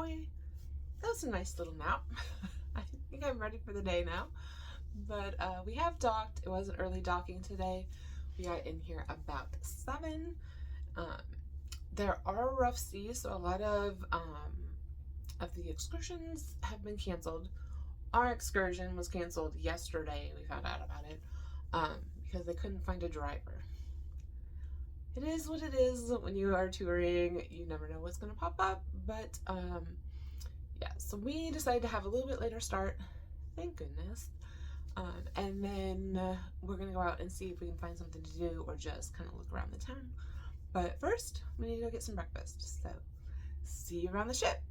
Croix. That was a nice little nap. I think I'm ready for the day now. But we have docked. It was an early docking today. We got in here about 7. There are rough seas, so a lot of the excursions have been canceled. Our excursion was canceled yesterday. We found out about it because they couldn't find a driver. It is what it is when you are touring. You never know what's going to pop up. But yeah, so we decided to have a little bit later start. Thank goodness. And then we're going to go out and see if we can find something to do or just kind of look around the town. But first, we need to go get some breakfast. So, see you around the ship.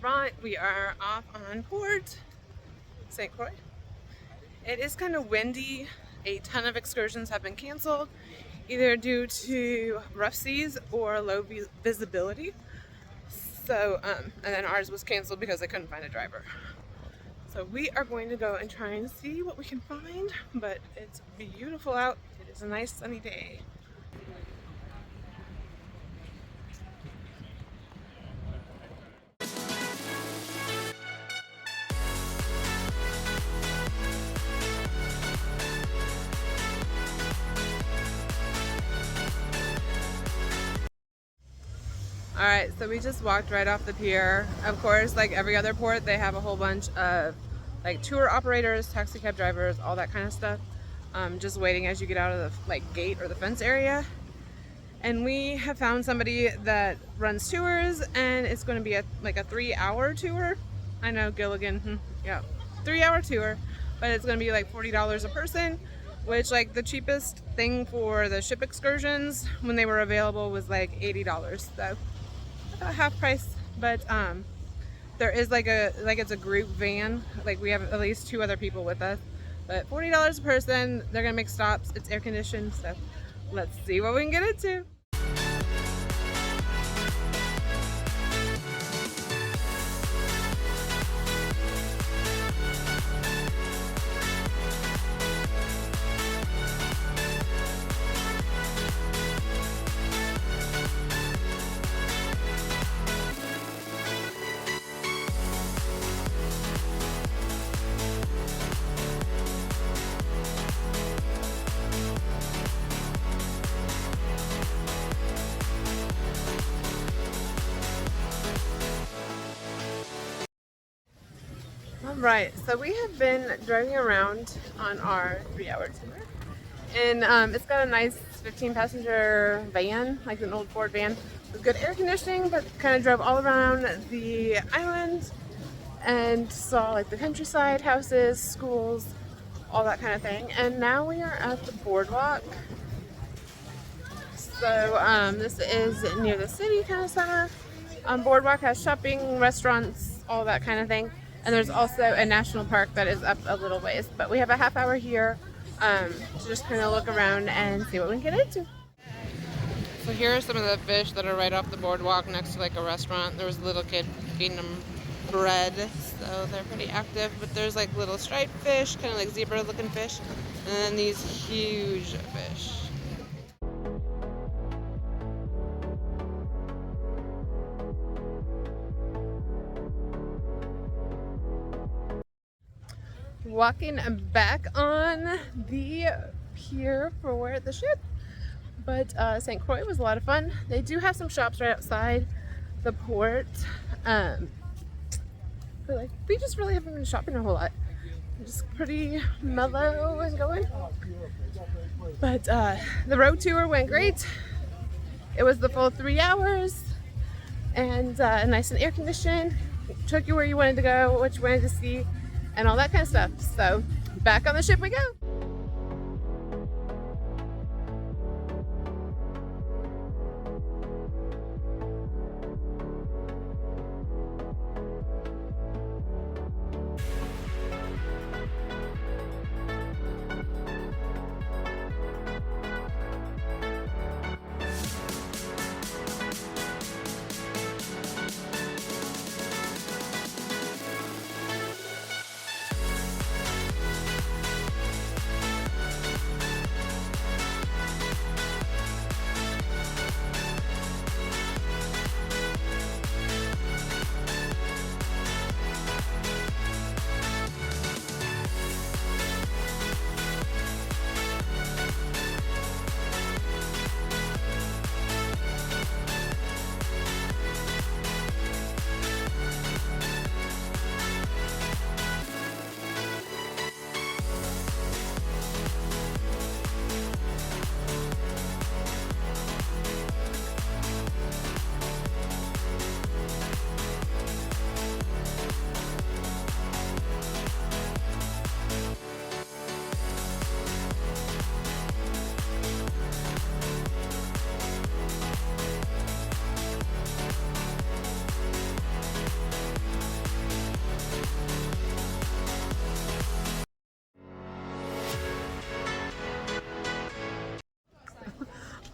Alright, we are off on port St. Croix. It is kind of windy. A ton of excursions have been canceled, either due to rough seas or low visibility. So, and then ours was canceled because they couldn't find a driver. So we are going to go and try and see what we can find, but it's beautiful out. It is a nice sunny day. Alright, so we just walked right off the pier. Of course, like every other port, they have a whole bunch of like tour operators, taxi cab drivers, all that kind of stuff. Just waiting as you get out of the like gate or the fence area. And we have found somebody that runs tours, and it's going to be like a 3-hour tour. I know, Gilligan, yeah, 3-hour tour, but it's going to be like $40 a person, which like the cheapest thing for the ship excursions when they were available was like $80. So half price, but there is it's a group van. Like we have at least 2 other people with us, but $40 a person. They're gonna make stops. It's air conditioned, so let's see what we can get into. Right, so we have been driving around on our 3-hour tour, and it's got a nice 15-passenger van, like an old Ford van with good air conditioning, but kind of drove all around the island and saw like the countryside, houses, schools, all that kind of thing. And now we are at the boardwalk. So this is near the city kind of center. Boardwalk has shopping, restaurants, all that kind of thing. And there's also a national park that is up a little ways. But we have a half hour here to just kind of look around and see what we can get into. So here are some of the fish that are right off the boardwalk next to like a restaurant. There was a little kid feeding them bread, so they're pretty active. But there's like little striped fish, kind of like zebra looking fish, and then these huge fish. Walking back on the pier for the ship, but St. Croix was a lot of fun. They do have some shops right outside the port, but like we just really haven't been shopping a whole lot. Just pretty mellow and going. But the road tour went great. It was the full 3 hours and nice and air conditioned. Took you where you wanted to go, what you wanted to see, and all that kind of stuff. So back on the ship we go.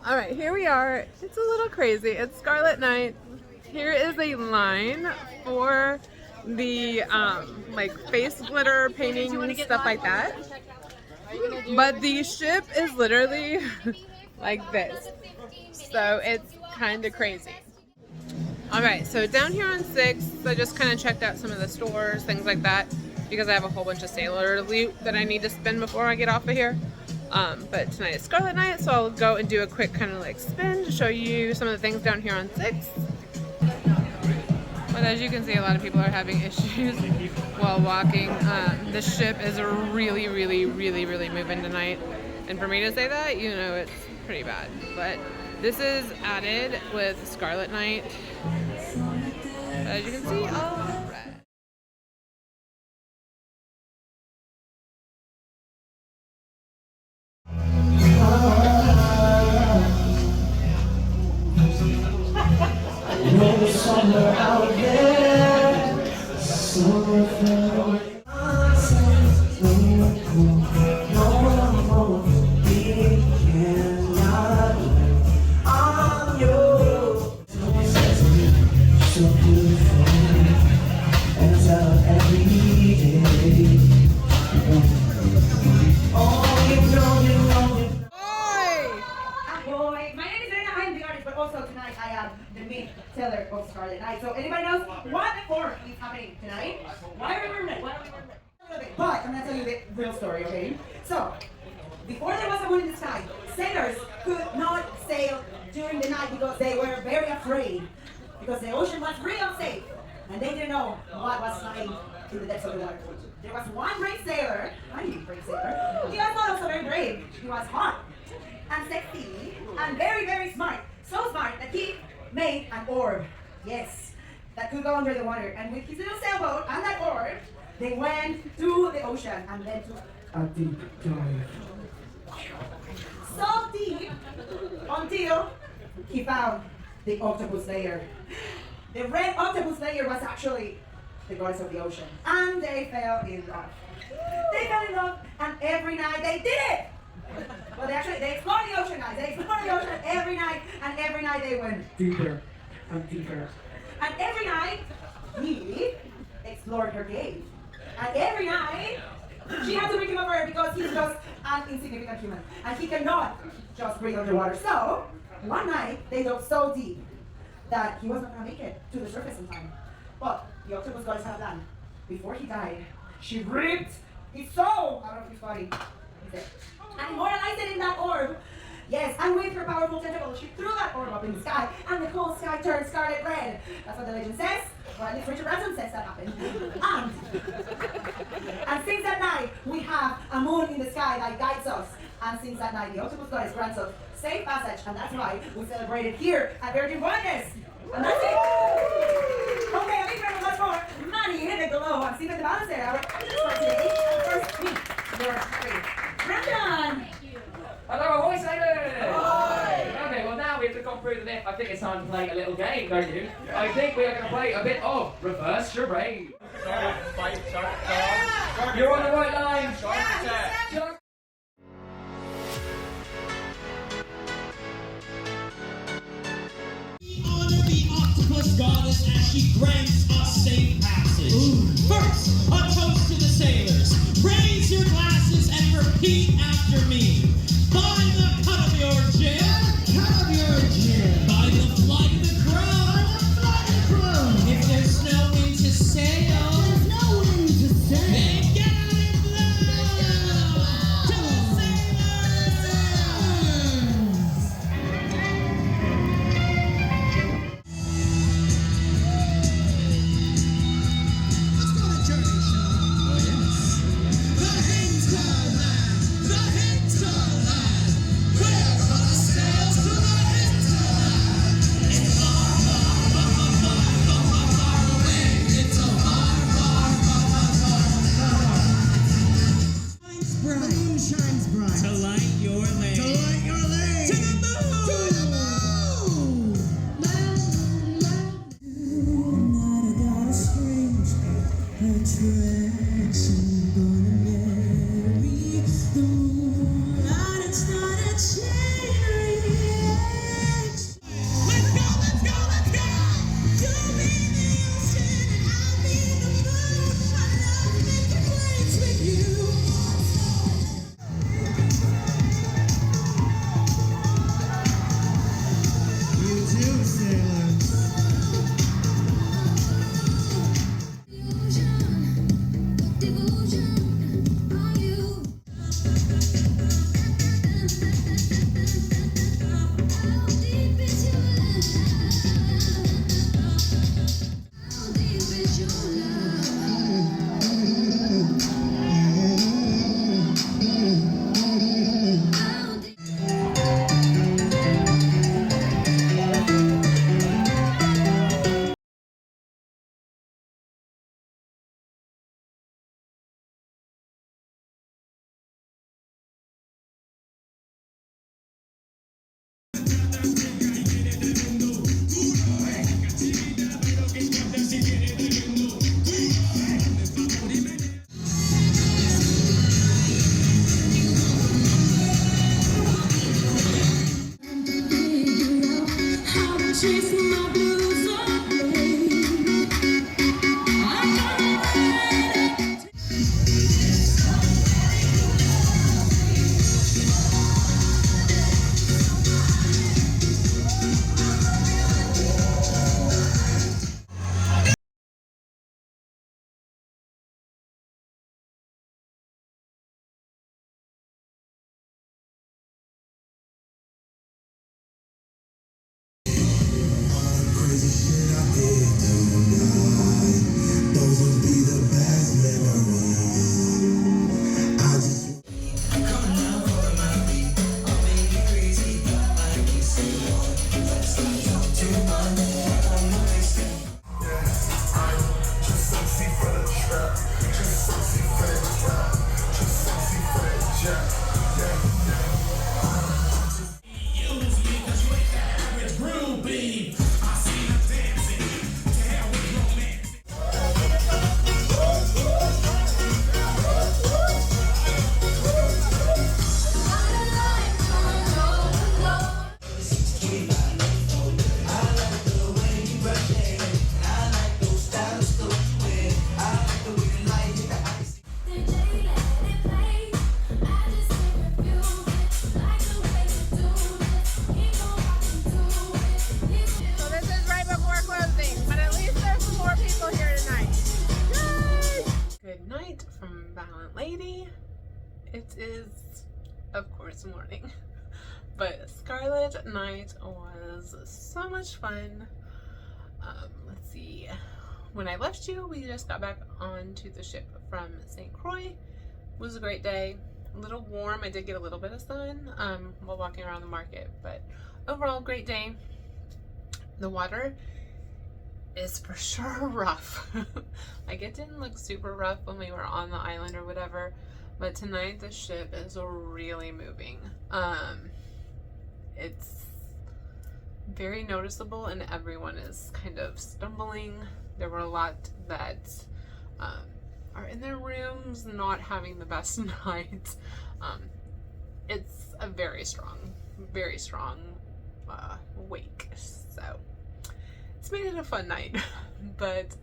All right, here we are. It's a little crazy. It's Scarlet night. Here is a line for the like face glitter painting, stuff like that. But the ship is literally like this. So it's kind of crazy. All right, so down here on 6th, I just kind of checked out some of the stores, things like that, because I have a whole bunch of sailor loot that I need to spend before I get off of here. But tonight is Scarlet night, so I'll go and do a quick kind of like spin to show you some of the things down here on 6th. But as you can see, a lot of people are having issues while walking. The ship is really, really, really, really moving tonight. And for me to say that, you know, it's pretty bad. But this is added with Scarlet night. But as you can see, all red. Somewhere out there, somewhere seller of Scarlet Night. So anybody knows what for is happening tonight? Why are we wearing it? But I'm gonna tell you the real story, okay? So before there was a moon in the sky, sailors could not sail during the night because they were very afraid, because the ocean was really unsafe and they didn't know what was lying in the depths of the water. There was one brave sailor, brave sailor. He was not also very brave. He was hot and sexy and very, very smart. So smart that he made an orb, yes, that could go under the water. And with his little sailboat and that orb, they went to the ocean and then to a deep dive. So deep until he found the octopus layer. The red octopus layer was actually the goddess of the ocean. And they fell in love. They fell in love, and every night they did it! Well, they explored the ocean, guys. They explored the ocean every night, and every night they went deeper and deeper. And every night, he explored her cave. And every night, she had to bring him over because he's just an insignificant human. And he cannot just breathe underwater. So, one night, they dove so deep that he was not going to make it to the surface in time. But the octopus goddess had a plan. Before he died, she ripped his soul out of his body. And immortalized it in that orb. Yes, and with her powerful tentacles, she threw that orb up in the sky, and the whole sky turned scarlet red. That's what the legend says. Well, at least Richard Branson says that happened. And since that night, we have a moon in the sky that guides us. And since that night, the octopus goddess grants us safe passage, and that's why we celebrate it here at Virgin Voyages. And that's it. Okay, I think very much more money hit it below. I'm Stephen the Balance there. Our actors for today. First meet your Harry. Brandon! Hello, ahoy, sailors! Ahoy! Okay, well now we've gone through the myth. I think it's time to play a little game, don't you? Yeah. I think we are going to play a bit of reverse charade. You're on the right line. We honor the octopus goddess as she grants us safe passage. First, a toast to the sailors. Raise your glasses and repeat after me. By the cut of your gin. By the flight of the crow. If there's no wind to sail. Then get out and silent lady. It is, of course, morning. But Scarlet night was so much fun. Let's see. When I left you, we just got back onto the ship from St. Croix. It was a great day. A little warm. I did get a little bit of sun while walking around the market, but overall, great day. The water is for sure rough. Like, it didn't look super rough when we were on the island or whatever, but tonight the ship is really moving. It's very noticeable and everyone is kind of stumbling. There were a lot that are in their rooms not having the best night. It's a very strong wake, so it's made it a fun night. But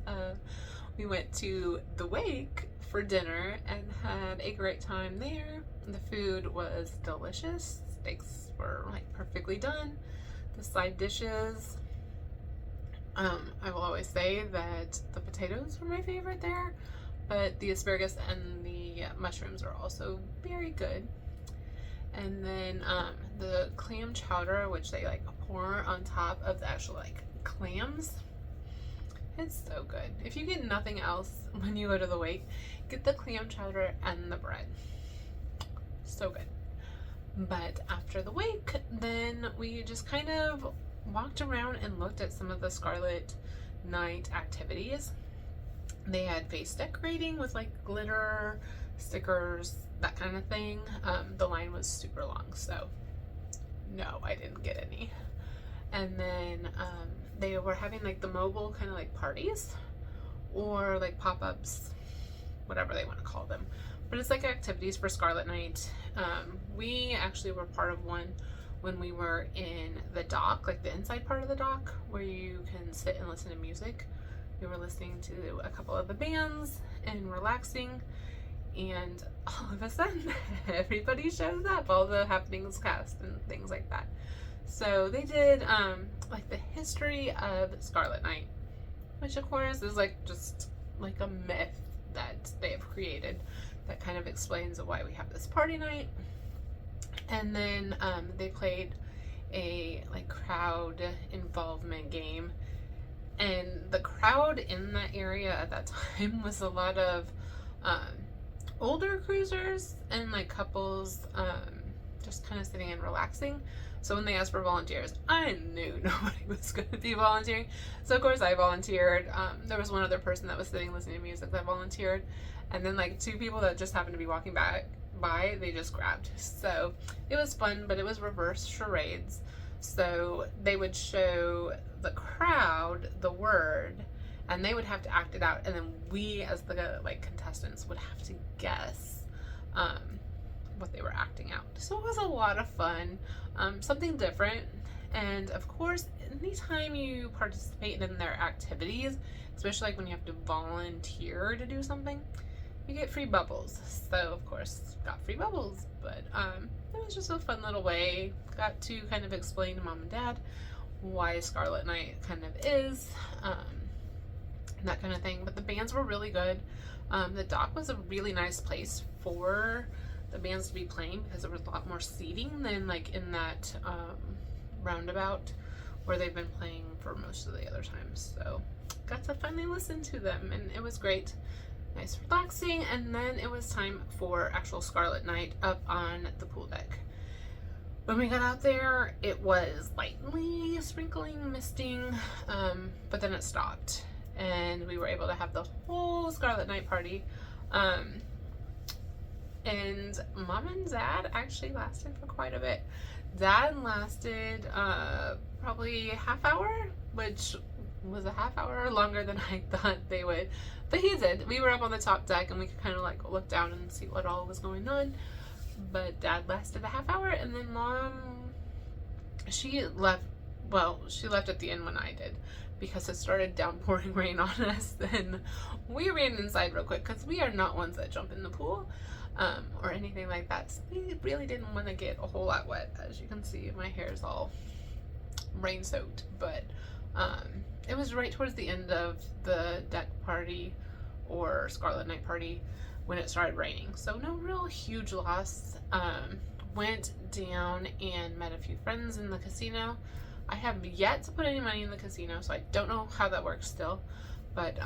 we went to the wake for dinner and had a great time there. The food was delicious. Steaks were like perfectly done. The side dishes, I will always say that the potatoes were my favorite there, but the asparagus and the mushrooms are also very good. And then the clam chowder, which they like pour on top of the actual like clams, it's so good. If you get nothing else when you go to the wake, get the clam chowder and the bread. So good. But after the wake, then we just kind of walked around and looked at some of the Scarlet night activities. They had face decorating with like glitter, stickers, that kind of thing. The line was super long, so no, I didn't get any. And then they were having like the mobile kind of like parties or like pop-ups, whatever they want to call them. But it's like activities for Scarlet night. We actually were part of one when we were in the dock, like the inside part of the dock where you can sit and listen to music. We were listening to a couple of the bands and relaxing, and all of a sudden everybody shows up, all the happenings cast and things like that. So they did like the history of Scarlet night, which of course is like just like a myth that they have created that kind of explains why we have this party night. And then they played a like crowd involvement game, and the crowd in that area at that time was a lot of older cruisers and like couples just kind of sitting and relaxing. So when they asked for volunteers, I knew nobody was going to be volunteering, so of course I volunteered. There was one other person that was sitting listening to music that volunteered, and then like two people that just happened to be walking by, they just grabbed. So it was fun, but it was reverse charades. So they would show the crowd the word and they would have to act it out, and then we as the like contestants would have to guess what they were acting out. So it was a lot of fun, something different. And of course, anytime you participate in their activities, especially like when you have to volunteer to do something, you get free bubbles. So of course got free bubbles, but it was just a fun little way. Got to kind of explain to mom and dad why Scarlet night kind of is, that kind of thing. But the bands were really good. The dock was a really nice place for the bands to be playing because there was a lot more seating than like in that roundabout where they've been playing for most of the other times. So got to finally listen to them, and it was great. Nice relaxing. And then it was time for actual Scarlet night up on the pool deck. When we got out there, it was lightly sprinkling, misting, but then it stopped and we were able to have the whole Scarlet night party. And mom and dad actually lasted for quite a bit. Dad lasted probably a half hour, which was a half hour longer than I thought they would, but he did. We were up on the top deck and we could kind of like look down and see what all was going on, but dad lasted a half hour. And then mom, she left at the end when I did, because it started downpouring rain on us. Then we ran inside real quick because we are not ones that jump in the pool or anything like that, so we really didn't want to get a whole lot wet. As you can see, my hair is all rain soaked, but it was right towards the end of the deck party or Scarlet night party. when it started raining. So no real huge loss. Went down and met a few friends in the casino. I have yet to put any money in the casino, so I don't know how that works still, but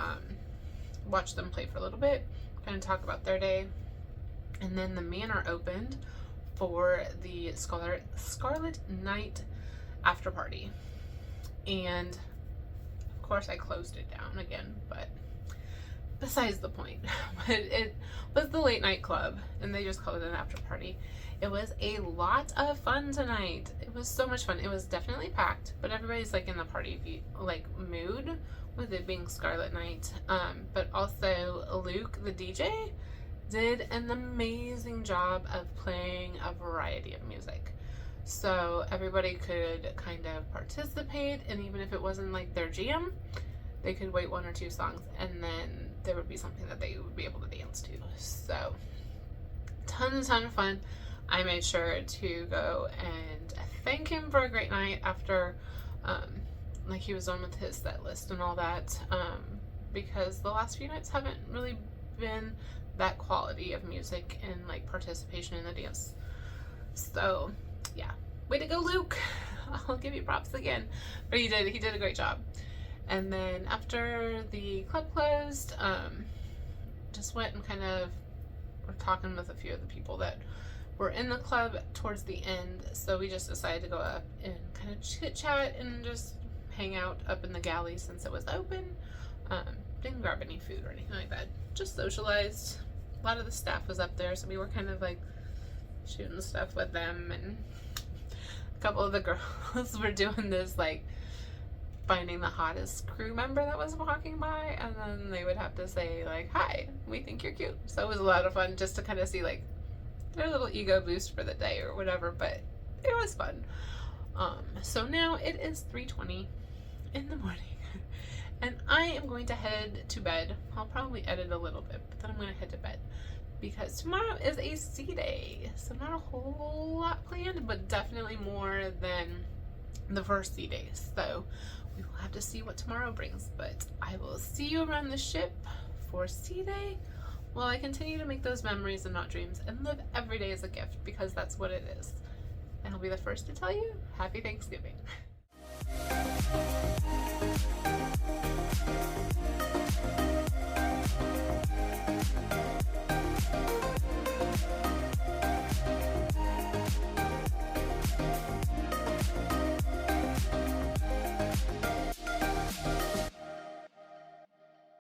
watch them play for a little bit, kind of talk about their day. And then the manor opened for the Scarlet night after party, and of course I closed it down again, but besides the point. But it was the late night club, and they just called it an after party. It was a lot of fun tonight. It was so much fun. It was definitely packed, but everybody's like in the party like mood with it being Scarlet night. But also Luke, the DJ, did an amazing job of playing a variety of music. So everybody could kind of participate, and even if it wasn't like their jam, they could wait 1 or 2 songs and then there would be something that they would be able to dance to. So ton of fun. I made sure to go and thank him for a great night after like he was done with his set list and all that, because the last few nights haven't really been that quality of music and like participation in the dance. So yeah, way to go, Luke. I'll give you props again, but he did a great job. And then after the club closed, just went and kind of were talking with a few of the people that were in the club towards the end. So we just decided to go up and kind of chit chat and just hang out up in the galley since it was open. Didn't grab any food or anything like that. Just socialized. A lot of the staff was up there, so we were kind of like shooting stuff with them, and a couple of the girls were doing this like finding the hottest crew member that was walking by, and then they would have to say like, "Hi, we think you're cute." So it was a lot of fun just to kind of see like their little ego boost for the day or whatever, but it was fun. So now it is 3:20 in the morning and I am going to head to bed. I'll probably edit a little bit, but then I'm going to head to bed because tomorrow is a C day. So not a whole lot planned, but definitely more than the first C day. So we will have to see what tomorrow brings, but I will see you around the ship for C day while I continue to make those memories and not dreams and live every day as a gift, because that's what it is. And I'll be the first to tell you, Happy Thanksgiving.